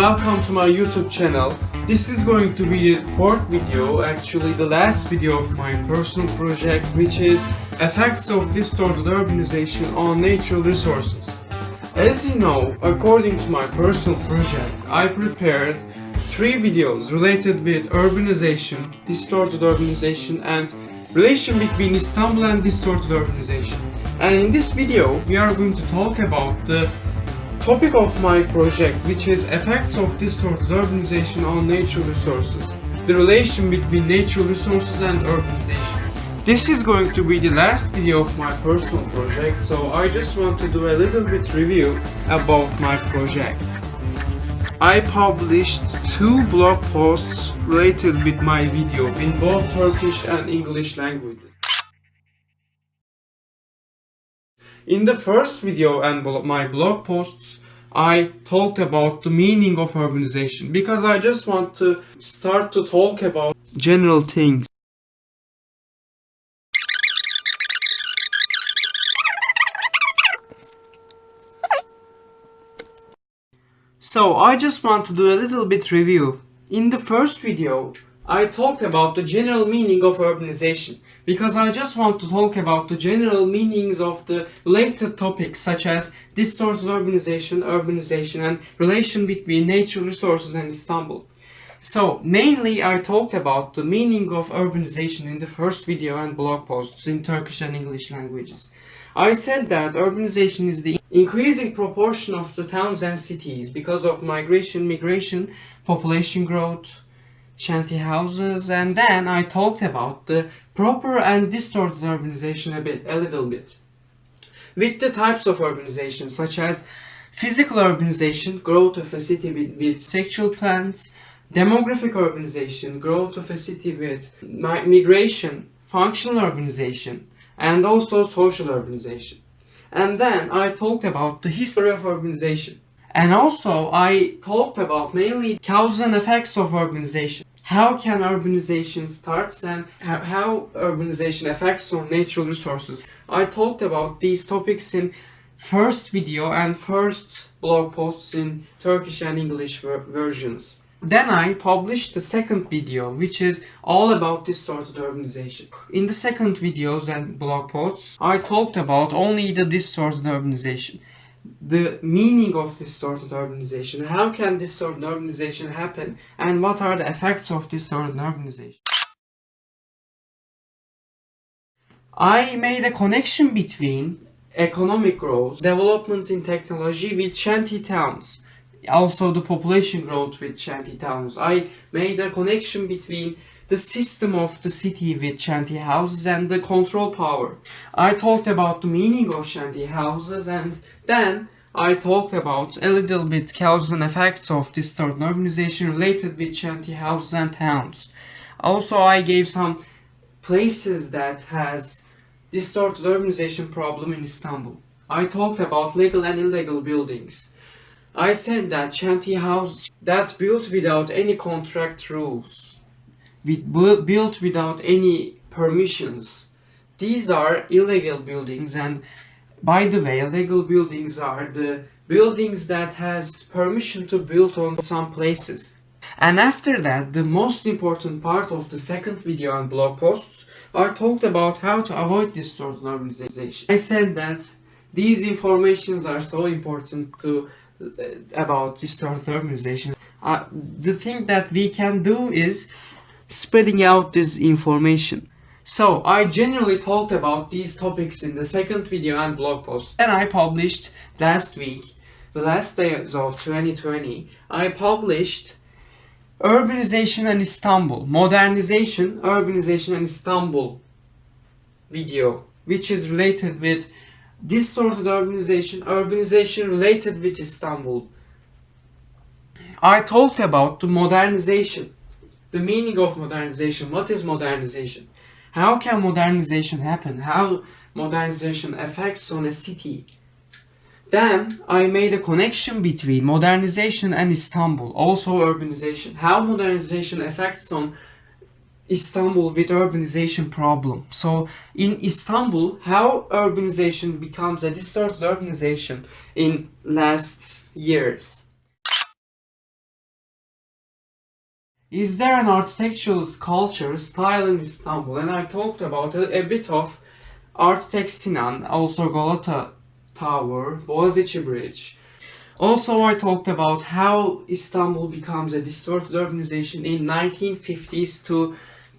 welcome to my YouTube channel. This is going to be the fourth video, actually the last video of my personal project, which is Effects of Distorted Urbanization on Natural Resources. As you know, according to my personal project, I prepared 3 videos related with urbanization, distorted urbanization, and relation between Istanbul and distorted urbanization. And in this video, we are going to talk about the topic of my project, which is effects of distorted urbanization on natural resources, the relation between natural resources and urbanization. This is going to be the last video of my personal project, so I just want to do a little bit review about my project. I published 2 blog posts related with my video in both Turkish and English languages. In the first video and my blog posts, I talked about the meaning of urbanization because I just want to start to talk about general things. So I just want to do a little bit review. In the first video, I talked about the general meaning of urbanization because I just want to talk about the general meanings of the related topics such as distorted urbanization and relation between natural resources and Istanbul. So mainly I talked about the meaning of urbanization in the first video and blog posts in Turkish and English languages. I said that urbanization is the increasing proportion of the towns and cities because of migration, population growth, shanty houses, and then I talked about the proper and distorted urbanization a little bit. With the types of urbanization such as physical urbanization, growth of a city with textual plants, demographic urbanization, growth of a city with migration, functional urbanization, and also social urbanization. And then I talked about the history of urbanization. And also I talked about mainly causes and effects of urbanization. How can urbanization starts and how urbanization affects on natural resources. I talked about these topics in first video and first blog posts in Turkish and English versions. Then I published the second video, which is all about distorted urbanization. In the second videos and blog posts, I talked about only the distorted urbanization. The meaning of distorted urbanization, how can distorted urbanization happen, and what are the effects of distorted urbanization. I made a connection between economic growth, development in technology with shanty towns, also the population growth with shanty towns. I made a connection between the system of the city with shanty houses and the control power. I talked about the meaning of shanty houses, and then I talked about a little bit causes and effects of distorted urbanization related with shanty houses and towns. Also I gave some places that has distorted urbanization problem in Istanbul. I talked about legal and illegal buildings. I said that shanty houses that built without any contract rules, built without any permissions, these are illegal buildings. And by the way, illegal buildings are the buildings that has permission to build on some places. And after that, the most important part of the second video and blog posts, I talked about how to avoid distorted urbanization. I said that these informations are so important to about distorted urbanization. The thing that we can do is spreading out this information. So I generally talked about these topics in the second video and blog post. And I published last week, the last days of 2020, I published Urbanization and Istanbul, Modernization, Urbanization and Istanbul video, which is related with distorted urbanization related with Istanbul. I talked about the modernization, the meaning of modernization, what is modernization, how can modernization happen, how modernization affects on a city. Then I made a connection between modernization and Istanbul, also urbanization, how modernization affects on Istanbul with urbanization problem. So in Istanbul, how urbanization becomes a distorted urbanization in last years. is there an architectural culture style in Istanbul? And I talked about a bit of Architect Sinan, also Galata Tower, Boğaziçi Bridge. Also, I talked about how Istanbul becomes a distorted urbanization in 1950s to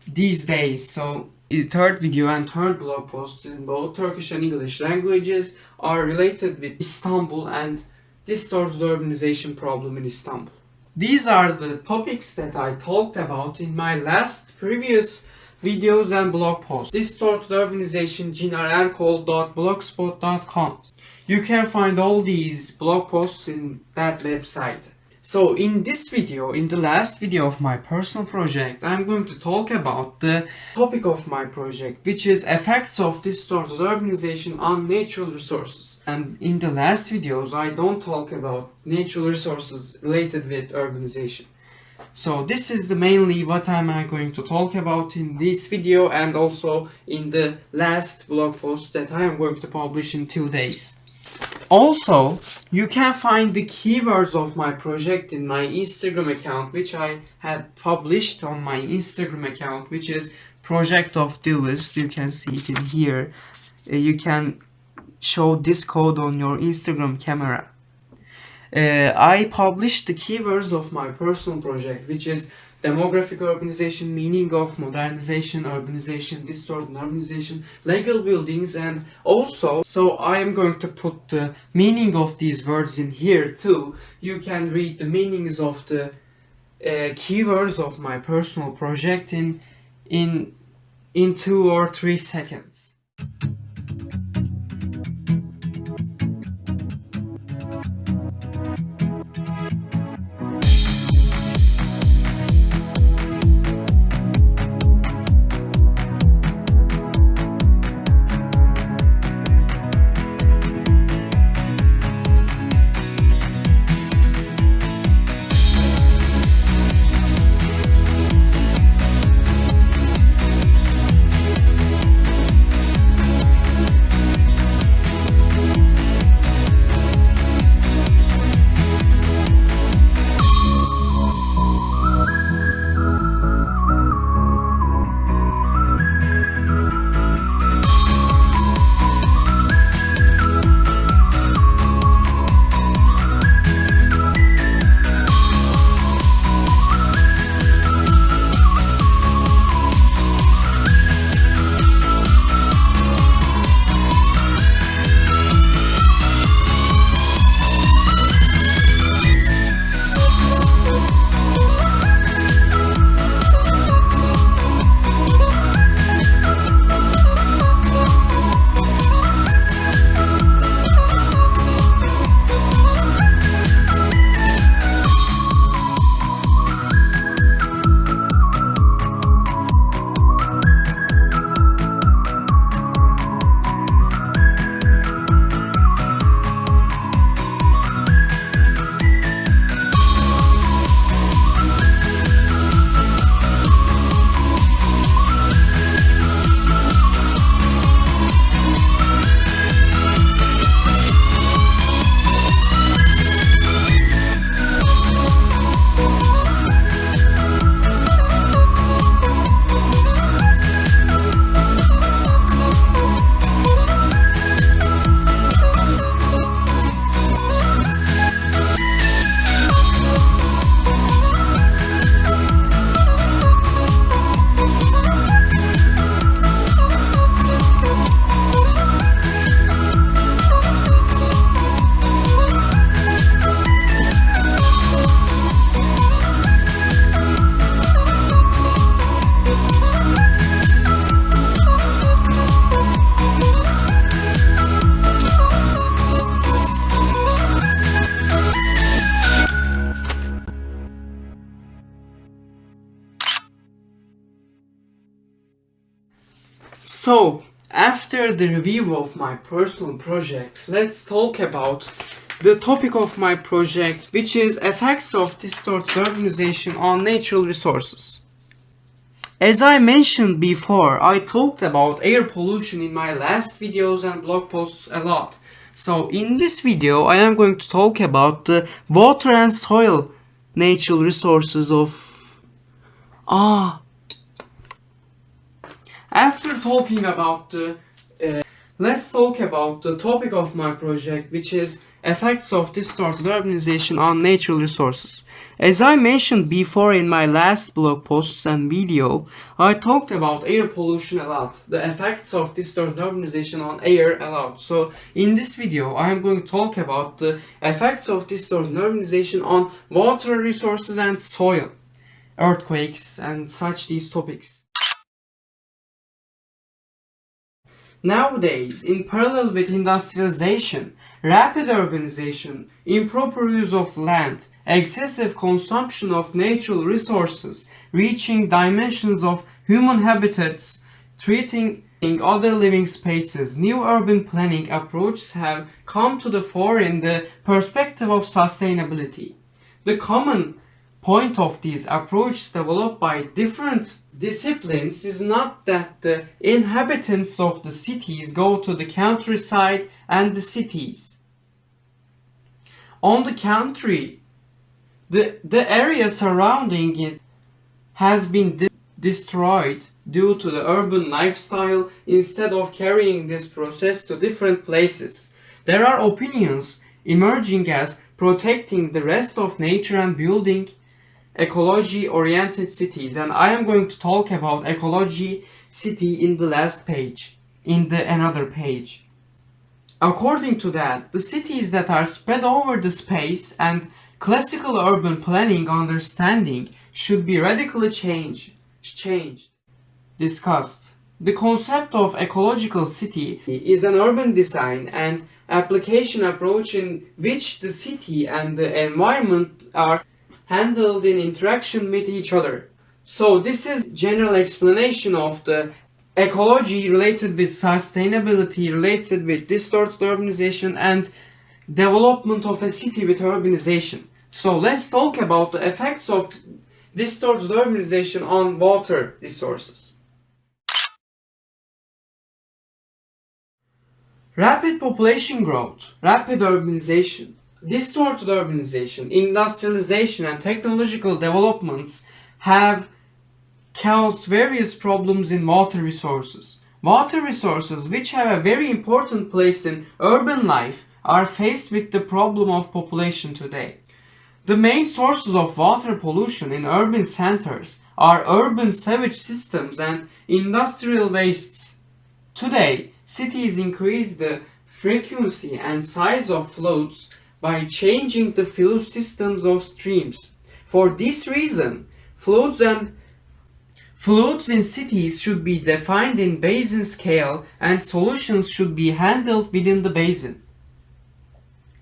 these days. So, the third video and third blog posts in both Turkish and English languages are related with Istanbul and distorted urbanization problem in Istanbul. These are the topics that I talked about in my previous videos and blog posts. Distorted urbanization, cinarerkol.blogspot.com. You can find all these blog posts in that website. So in this video, in the last video of my personal project, I'm going to talk about the topic of my project, which is effects of distorted urbanization on natural resources. And in the last videos, I don't talk about natural resources related with urbanization. So this is mainly what I'm going to talk about in this video and also in the last blog post that I am going to publish in 2 days. Also, you can find the keywords of my project in my Instagram account, which I had published on my Instagram account, which is Project of Doers. You can see it in here. You can show this code on your Instagram camera. I published the keywords of my personal project, which is demographic urbanization, meaning of modernization, urbanization, distorted urbanization, legal buildings, and also, so I am going to put the meaning of these words in here too. You can read the meanings of the keywords of my personal project in 2 or 3 seconds. So, after the review of my personal project, let's talk about the topic of my project, which is effects of distorted urbanization on natural resources. As I mentioned before, I talked about air pollution in my last videos and blog posts a lot. So in this video, I am going to talk about the water and soil natural resources of After talking about the let's talk about the topic of my project, which is effects of distorted urbanization on natural resources. As I mentioned before in my last blog posts and video, I talked about air pollution a lot, the effects of distorted urbanization on air a lot. So in this video, I am going to talk about the effects of distorted urbanization on water resources and soil, earthquakes and such these topics. Nowadays, in parallel with industrialization, rapid urbanization, improper use of land, excessive consumption of natural resources, reaching dimensions of human habitats, treating other living spaces, new urban planning approaches have come to the fore in the perspective of sustainability. The common point of these approaches developed by different disciplines is not that the inhabitants of the cities go to the countryside and the cities. On the contrary, the area surrounding it has been destroyed due to the urban lifestyle instead of carrying this process to different places. There are opinions emerging as protecting the rest of nature and building ecology-oriented cities, and I am going to talk about ecology city in the last page, in the another page. According to that, the cities that are spread over the space and classical urban planning understanding should be radically changed, discussed. The concept of ecological city is an urban design and application approach in which the city and the environment are handled in interaction with each other. So this is general explanation of the ecology related with sustainability, related with distorted urbanization and development of a city with urbanization. So let's talk about the effects of distorted urbanization on water resources. Rapid population growth, rapid urbanization, distorted urbanization, industrialization and technological developments have caused various problems in water resources. Water resources, which have a very important place in urban life, are faced with the problem of population today. The main sources of water pollution in urban centers are urban sewage systems and industrial wastes. Today, cities increase the frequency and size of floods by changing the flow systems of streams. For this reason, floods in cities should be defined in basin scale and solutions should be handled within the basin.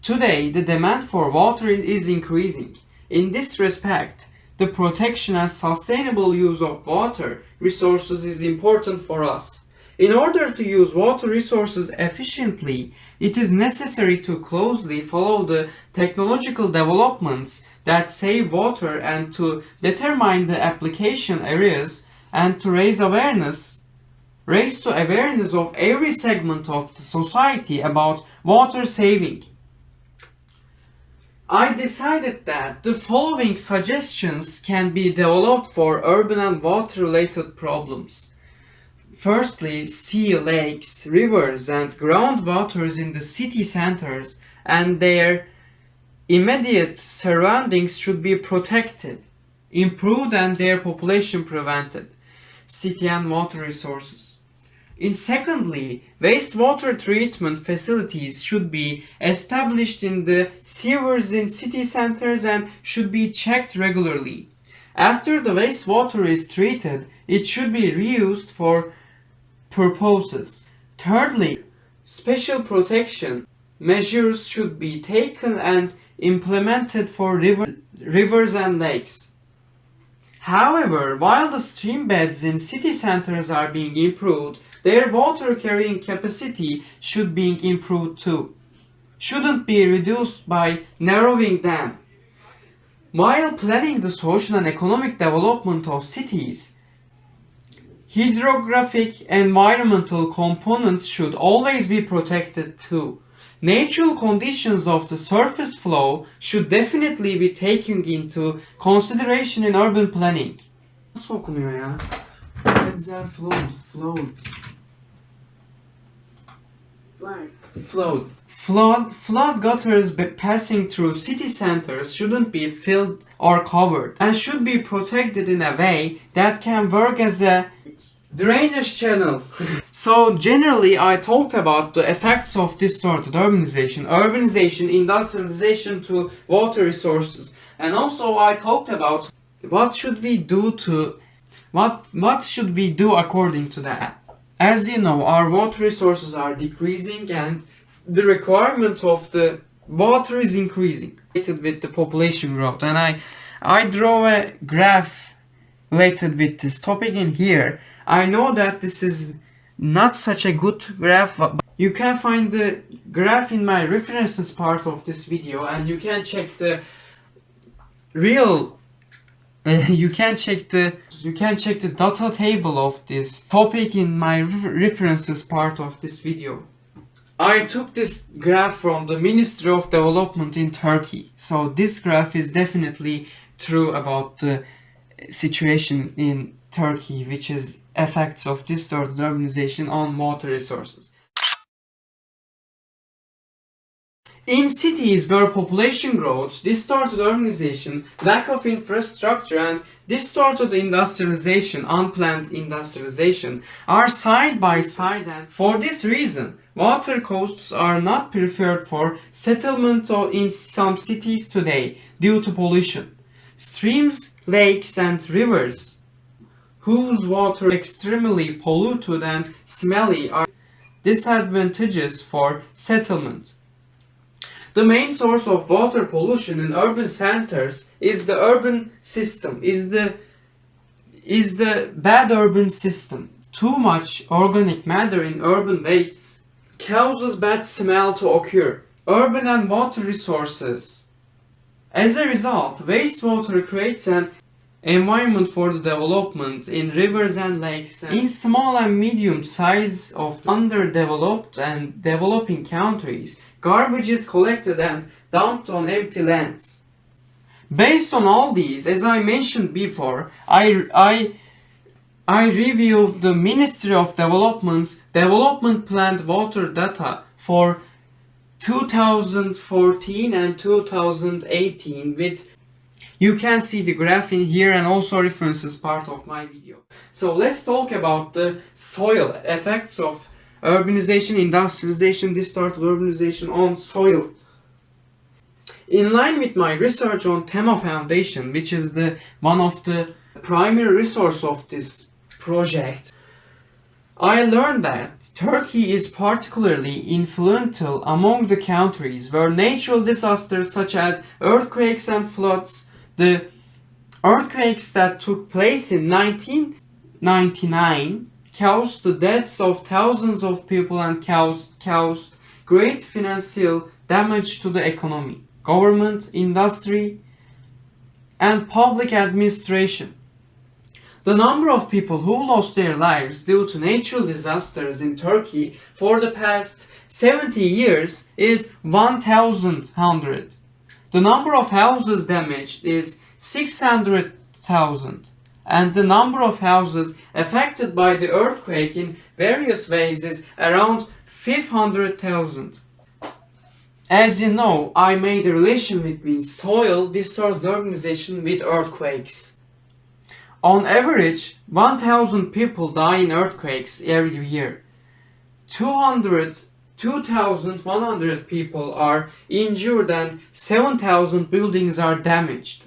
Today, the demand for water is increasing. In this respect, the protection and sustainable use of water resources is important for us. In order to use water resources efficiently, it is necessary to closely follow the technological developments that save water and to determine the application areas and to raise to awareness of every segment of the society about water saving. I decided that the following suggestions can be developed for urban and water-related problems. Firstly, sea, lakes, rivers and groundwaters in the city centers and their immediate surroundings should be protected, improved and their population prevented. City and water resources. Secondly, wastewater treatment facilities should be established in the sewers in city centers and should be checked regularly. After the wastewater is treated, it should be reused for purposes. Thirdly, special protection measures should be taken and implemented for rivers and lakes. However, while the stream beds in city centers are being improved, their water carrying capacity should be improved too. Shouldn't be reduced by narrowing them. While planning the social and economic development of cities, hydrographic environmental components should always be protected too. Natural conditions of the surface flow should definitely be taken into consideration in urban planning. Nasıl okunuyor ya? Ebbs and flowed. Flood gutters passing through city centers shouldn't be filled or covered and should be protected in a way that can work as a drainage channel. So generally I talked about the effects of distorted urbanization, industrialization to water resources, and also I talked about what should we do according to that. As you know, our water resources are decreasing and the requirement of the water is increasing with the population growth. And I draw a graph related with this topic in here. I know that this is not such a good graph, but you can find the graph in my references part of this video, and you can check the real you can check the data table of this topic in my references part of this video. I took this graph from the Ministry of Development in Turkey. So this graph is definitely true about the situation in Turkey, which is effects of distorted urbanization on water resources. In cities where population growth, distorted urbanization, lack of infrastructure, and distorted industrialization, unplanned industrialization are side by side, and for this reason, water coasts are not preferred for settlement in some cities today due to pollution. Streams, lakes, and rivers whose water is extremely polluted and smelly are disadvantageous for settlement. The main source of water pollution in urban centers is the urban system, is the bad urban system. Too much organic matter in urban wastes causes bad smell to occur. Urban and water resources. As a result, wastewater creates an environment for the development in rivers and lakes. In small and medium size of underdeveloped and developing countries, garbage is collected and dumped on empty lands. Based on all these, as I mentioned before, I reviewed the Ministry of Development's development plan water data for 2014 and 2018 with, you can see the graph in here and also references part of my video. So let's talk about the soil effects of urbanization, industrialization, distorted urbanization on soil. In line with my research on Tema Foundation, which is one of the primary resource of this project, I learned that Turkey is particularly influential among the countries where natural disasters such as earthquakes and floods, the earthquakes that took place in 1999 caused the deaths of thousands of people and caused great financial damage to the economy, government, industry, and public administration. The number of people who lost their lives due to natural disasters in Turkey for the past 70 years is 1,100. The number of houses damaged is 600,000. And the number of houses affected by the earthquake in various ways is around 500,000. As you know, I made a relation between soil, distorted urbanization with earthquakes. On average, 1,000 people die in earthquakes every year. 2,100 people are injured and 7,000 buildings are damaged.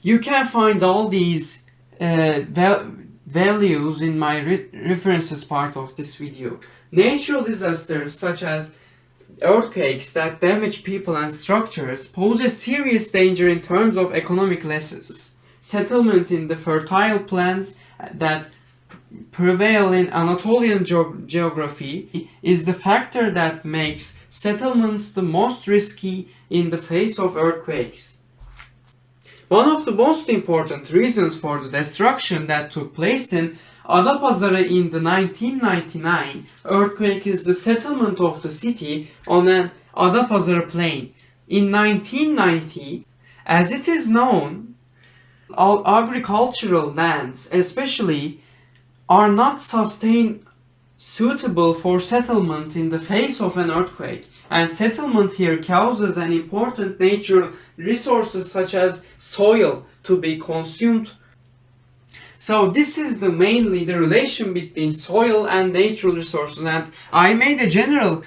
You can find all these values in my references part of this video. Natural disasters such as earthquakes that damage people and structures pose a serious danger in terms of economic losses. Settlement in the fertile plains that prevail in Anatolian geography is the factor that makes settlements the most risky in the face of earthquakes. One of the most important reasons for the destruction that took place in Adapazarı in the 1999 earthquake is the settlement of the city on an Adapazarı plain. In 1990, as it is known, All agricultural lands, especially, are not suitable for settlement in the face of an earthquake. And settlement here causes an important natural resources such as soil to be consumed. So this is mainly the relation between soil and natural resources, and I made a general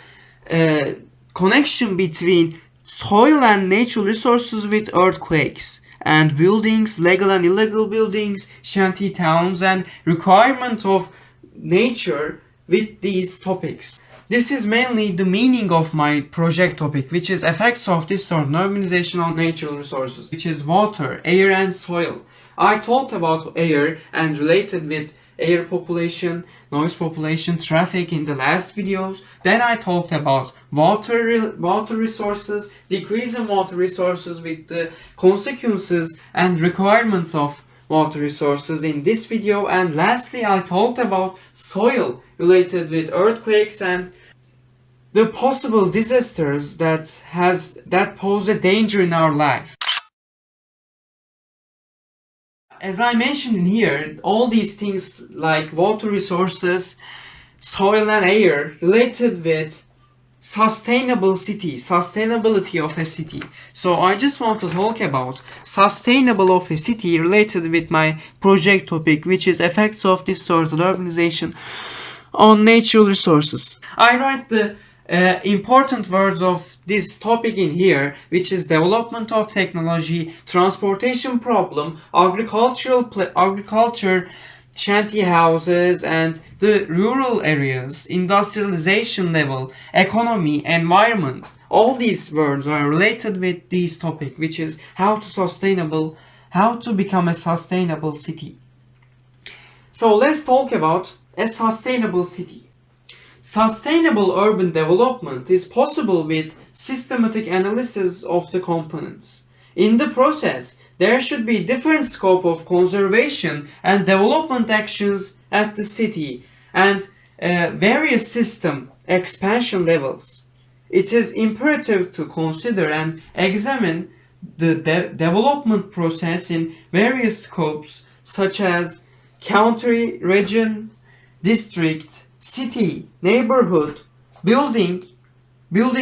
connection between soil and natural resources with earthquakes and buildings, legal and illegal buildings, shanty towns, and requirement of nature with these topics. This is mainly the meaning of my project topic, which is effects of distorted urbanization on natural resources, which is water, air, and soil. I talked about air and related with air population, noise population, traffic in the last videos. Then I talked about water resources, decrease in water resources with the consequences and requirements of water resources in this video. And lastly, I talked about soil related with earthquakes and the possible disasters that pose a danger in our life. As I mentioned in here, all these things like water resources, soil and air related with sustainable city, sustainability of a city. So I just want to talk about sustainable of a city related with my project topic, which is effects of distorted urbanization on natural resources. I write the important words of this topic in here, which is development of technology, transportation problem, agriculture, shanty houses, and the rural areas, industrialization level, economy, environment. All these words are related with this topic, which is how to become a sustainable city. So let's talk about a sustainable city. Sustainable urban development is possible with systematic analysis of the components. In the process, there should be different scope of conservation and development actions at the city and various system expansion levels. It is imperative to consider and examine the development process in various scopes such as country, region, district, city, neighborhood, building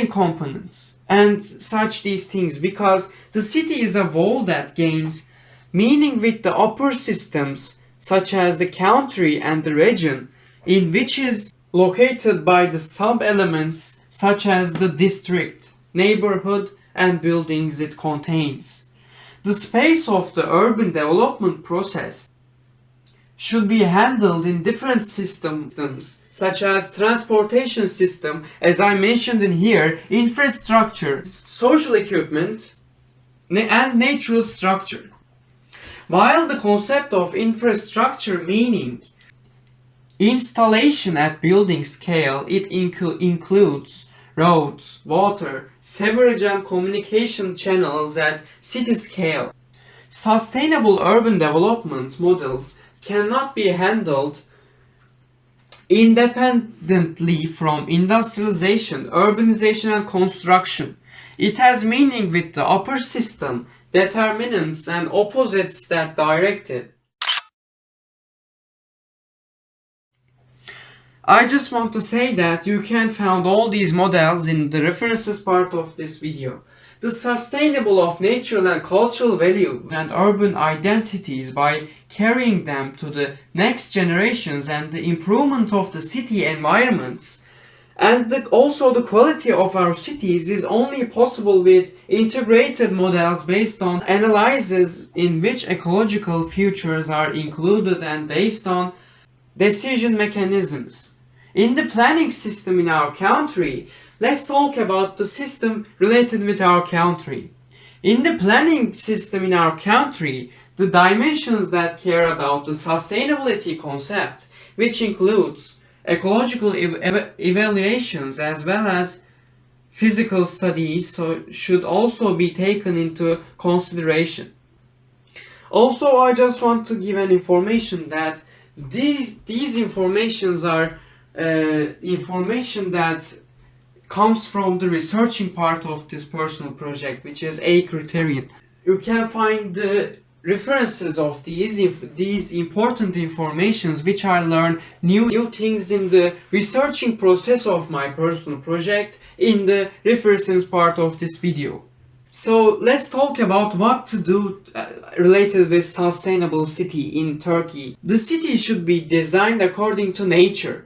components, and such these things, because the city is a whole that gains meaning with the upper systems such as the country and the region in which is located by the sub-elements such as the district, neighborhood, and buildings it contains. The space of the urban development process should be handled in different systems such as transportation system, as I mentioned in here, infrastructure, social equipment, and natural structure. While the concept of infrastructure meaning installation at building scale, it includes roads, water, sewerage and communication channels at city scale. Sustainable urban development models cannot be handled independently from industrialization, urbanization and construction. It has meaning with the upper system, determinants and opposites that direct it. I just want to say that you can find all these models in the references part of this video. The sustainable of natural and cultural value and urban identities by carrying them to the next generations, and the improvement of the city environments and also the quality of our cities is only possible with integrated models based on analyses in which ecological features are included and based on decision mechanisms. In the planning system in our country, let's talk about the system related with our country. In the planning system in our country, the dimensions that care about the sustainability concept, which includes ecological evaluations as well as physical studies, should also be taken into consideration. Also, I just want to give an information that these informations are information that comes from the researching part of this personal project, which is a criterion. You can find the references of these important informations which I learn new things in the researching process of my personal project in the references part of this video. So let's talk about what to do related with sustainable city in Turkey. The city should be designed according to nature.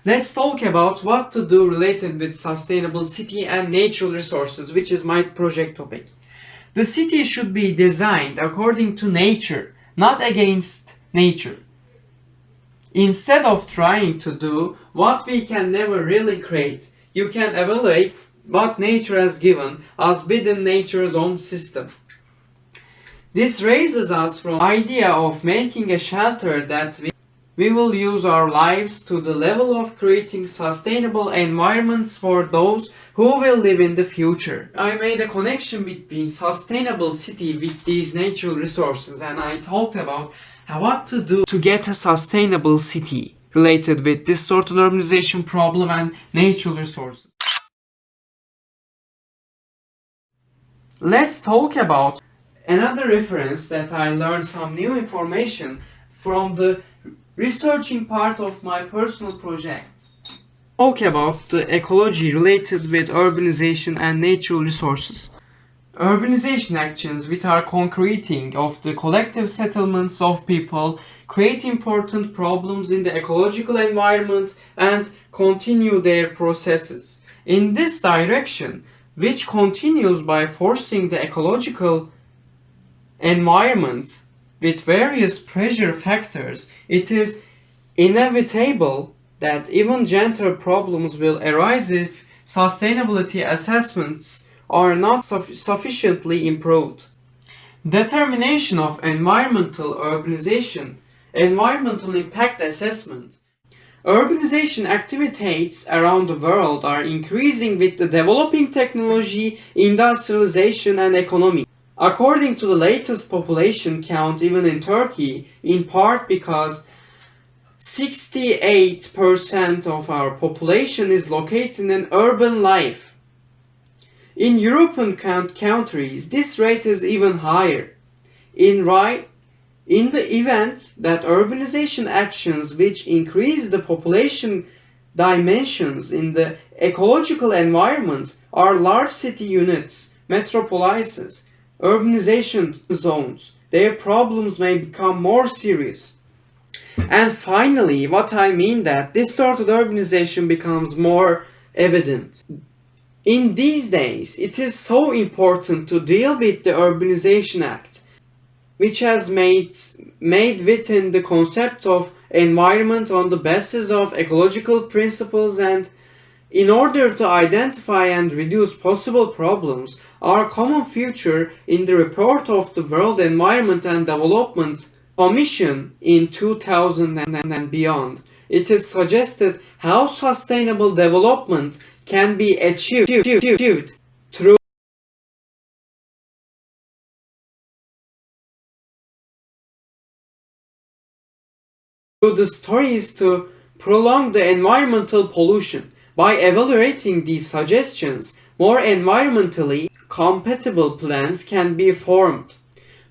Let's talk about what to do related with sustainable city and natural resources, which is my project topic. The city should be designed according to nature, not against nature. Instead of trying to do what we can never really create, you can evaluate what nature has given us within nature's own system. This raises us from the idea of making a shelter that we will use our lives to the level of creating sustainable environments for those who will live in the future. I made a connection between sustainable city with these natural resources, and I talked about what to do to get a sustainable city related with distorted urbanization problem and natural resources. Let's talk about another reference that I learned some new information from the researching part of my personal project. Talk about the ecology related with urbanization and natural resources. Urbanization actions which are concreting of the collective settlements of people create important problems in the ecological environment and continue their processes. In this direction, which continues by forcing the ecological environment with various pressure factors, it is inevitable that even gentler problems will arise if sustainability assessments are not sufficiently improved. Determination of environmental urbanization, environmental impact assessment. Urbanization activities around the world are increasing with the developing technology, industrialization and economy. According to the latest population count, even in Turkey, in part because 68% of our population is located in urban life. In European countries, this rate is even higher. In the event that urbanization actions which increase the population dimensions in the ecological environment are large city units, metropolises, urbanization zones, their problems may become more serious. And finally, what I mean that distorted urbanization becomes more evident. In these days, it is so important to deal with the Urbanization Act, which has made within the concept of environment on the basis of ecological principles, and in order to identify and reduce possible problems, our common future in the report of the World Environment and Development Commission in 2000 and beyond, it is suggested how sustainable development can be achieved through the stories to prolong the environmental pollution. By evaluating these suggestions, more environmentally compatible plans can be formed.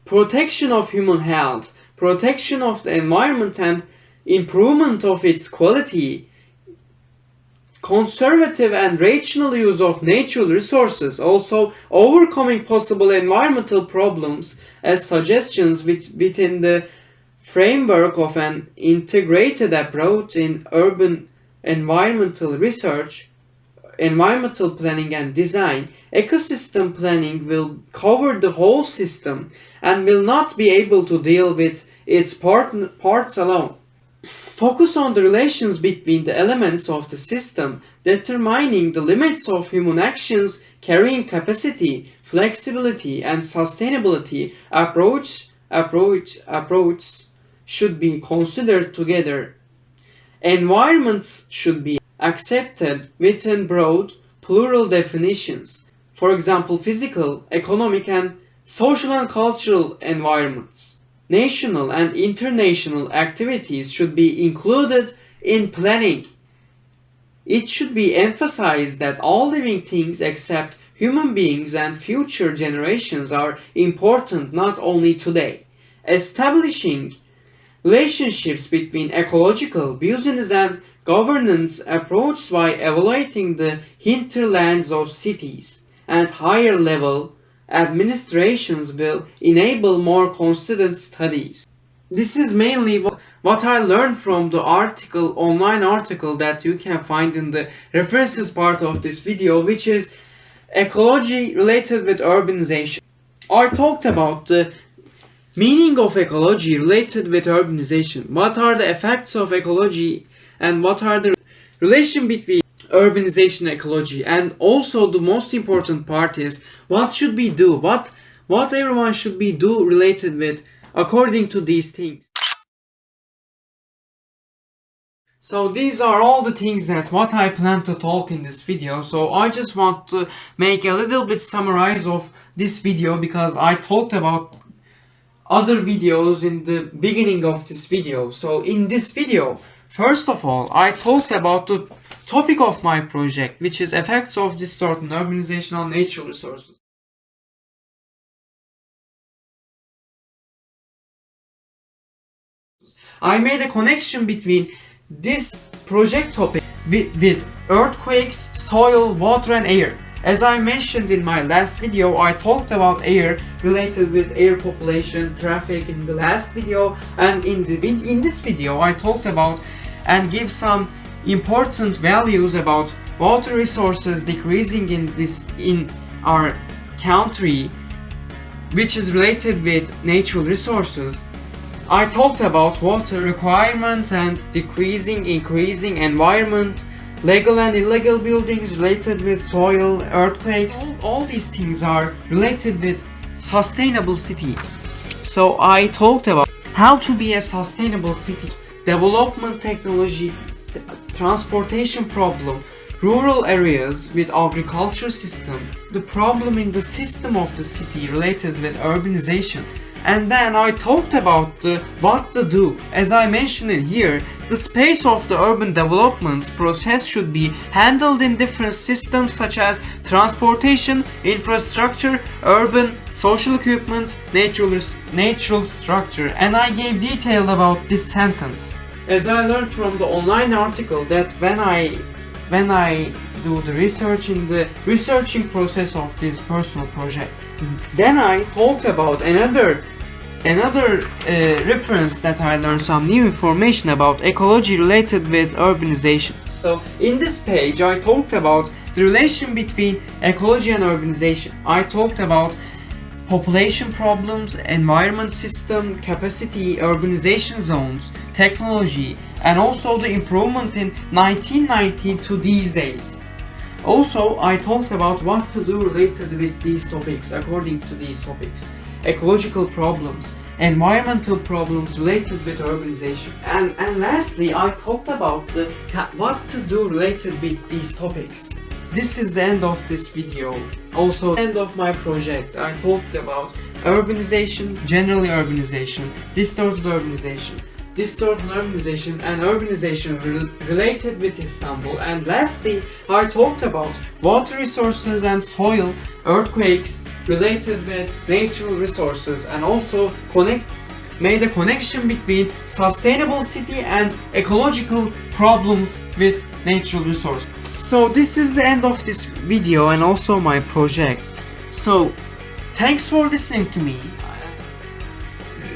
Protection of human health, protection of the environment and improvement of its quality, conservative and rational use of natural resources, also overcoming possible environmental problems as suggestions within the framework of an integrated approach in urban environmental research, environmental planning and design. Ecosystem planning will cover the whole system and will not be able to deal with its parts alone. Focus on the relations between the elements of the system, determining the limits of human actions, carrying capacity, flexibility and sustainability approach should be considered together. Environments should be accepted within broad, plural definitions. For example, physical, economic and social and cultural environments. National and international activities should be included in planning. It should be emphasized that all living things except human beings and future generations are important not only today. Establishing relationships between ecological, business and governance approaches by evaluating the hinterlands of cities and higher level administrations will enable more consistent studies. This is mainly what I learned from the online article that you can find in the references part of this video, which is ecology related with urbanization. I talked about the meaning of ecology related with urbanization. What are the effects of ecology and what are the relation between urbanization and ecology? And also the most important part is what should we do? What everyone should be do related with according to these things. So these are all the things that what I plan to talk in this video. So I just want to make a little bit summarize of this video because I talked about other videos in the beginning of this video. So in this video, first of all, I talked about the topic of my project, which is effects of distorted urbanization on natural resources. I made a connection between this project topic with earthquakes, soil, water and air. As I mentioned in my last video, I talked about air related with air population, traffic in the last video, and in this video I talked about and give some important values about water resources decreasing in our country, which is related with natural resources. I talked about water requirement and increasing environment, legal and illegal buildings related with soil, earthquakes. All these things are related with sustainable city. So I talked about how to be a sustainable city, development technology, transportation problem, rural areas with agriculture system, the problem in the system of the city related with urbanization. And then I talked about what to do. As I mentioned in here, the space of the urban development process should be handled in different systems such as transportation, infrastructure, urban, social equipment, natural structure. And I gave detail about this sentence. As I learned from the online article that when I do the research in the researching process of this personal project, then I talked about another reference that I learned some new information about ecology related with urbanization. So in this page I talked about the relation between ecology and urbanization. I talked about population problems, environment system, capacity, urbanization zones, technology, and also the improvement in 1990 to these days. Also, I talked about what to do related with these topics according to these topics. Ecological problems, environmental problems related with urbanization. And lastly, I talked about what to do related with these topics. This is the end of this video. Also, end of my project. I talked about urbanization, generally urbanization, distorted urbanization, and urbanization related with Istanbul. And lastly, I talked about water resources and soil, earthquakes related with natural resources, and also made a connection between sustainable city and ecological problems with natural resources. So this is the end of this video and also my project. So thanks for listening to me.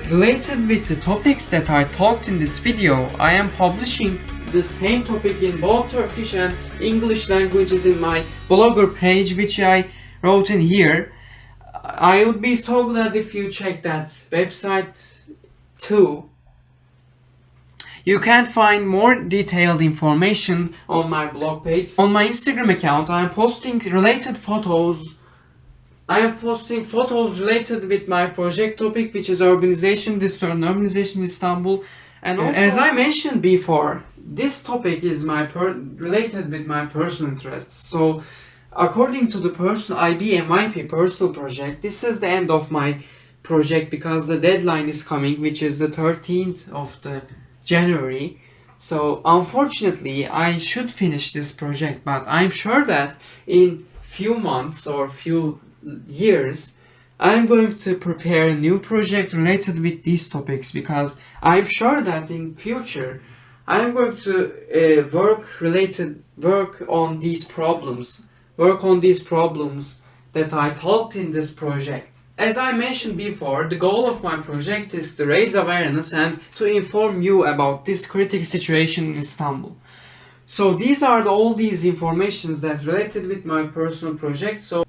Related with the topics that I talked in this video, I am publishing the same topic in both Turkish and English languages in my blogger page, which I wrote in here. I would be so glad if you check that website too. You can find more detailed information on my blog page. On my Instagram account, I am posting related photos. I am posting photos related with my project topic, which is urbanization, distorted urbanization in Istanbul. And also, as I mentioned before, this topic is related with my personal interests. So, according to the IBMYP personal project, this is the end of my project because the deadline is coming, which is the 13th of January. So, unfortunately, I should finish this project, but I'm sure that in few months or few years, I'm going to prepare a new project related with these topics, because I'm sure that in future I'm going to work on these problems that I talked in this project. As I mentioned before, the goal of my project is to raise awareness and to inform you about this critical situation in Istanbul. So these are all these informations that related with my personal project. So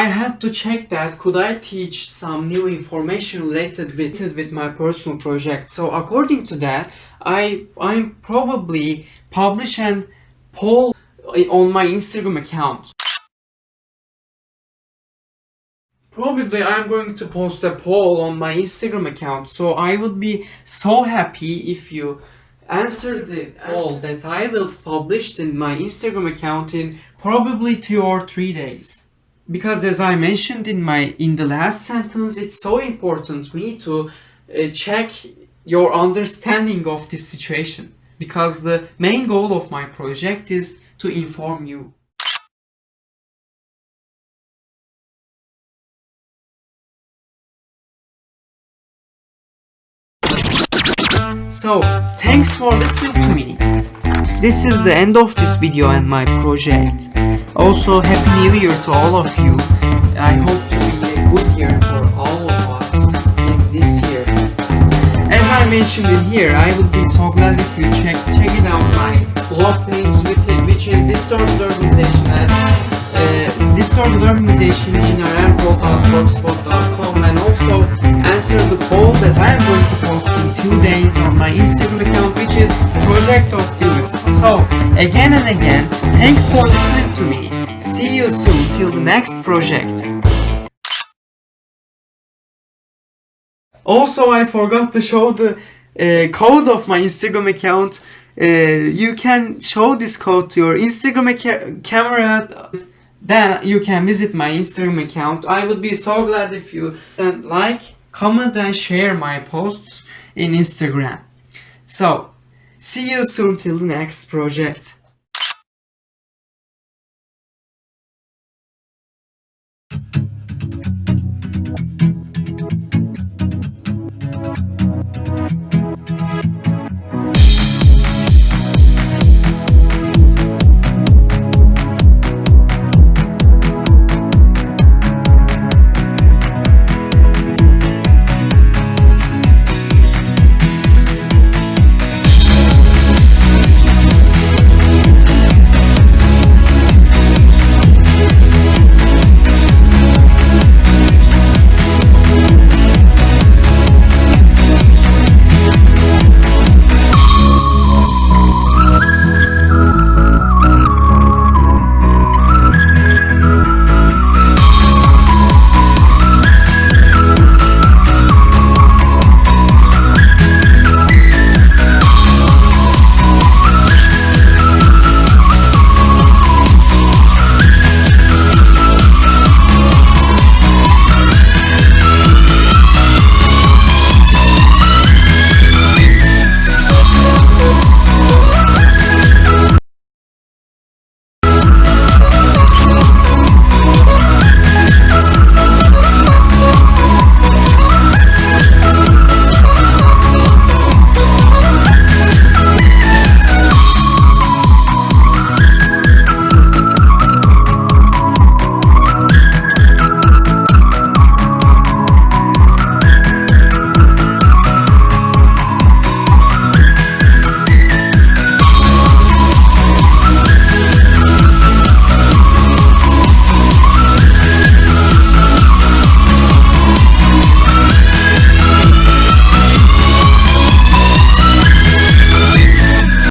I had to check that could I teach some new information related with my personal project. So according to that, I'm probably publish an poll on my Instagram account. Probably I'm going to post a poll on my Instagram account, so I would be so happy if you answer the poll that I will publish in my Instagram account in probably 2 or 3 days. Because as I mentioned in the last sentence, it's so important me to check your understanding of this situation, because the main goal of my project is to inform you. So, thanks for listening to me. This is the end of this video and my project. Also, Happy New Year to all of you. I hope to be a good year for all of us in this year. As I mentioned in here, I would be so glad if you check it out my blog page, which is Distorted Organization at Distorted Organization generalcode.blogspot.com, and also answer the poll that I am going to post in 2 days on my Instagram account, which is Project Optimist. So, again and again, thanks for listening to me. See you soon till the next project. Also, I forgot to show the code of my Instagram account. You can show this code to your Instagram camera. Then you can visit my Instagram account. I would be so glad if you like, comment and share my posts in Instagram. So, see you soon till the next project.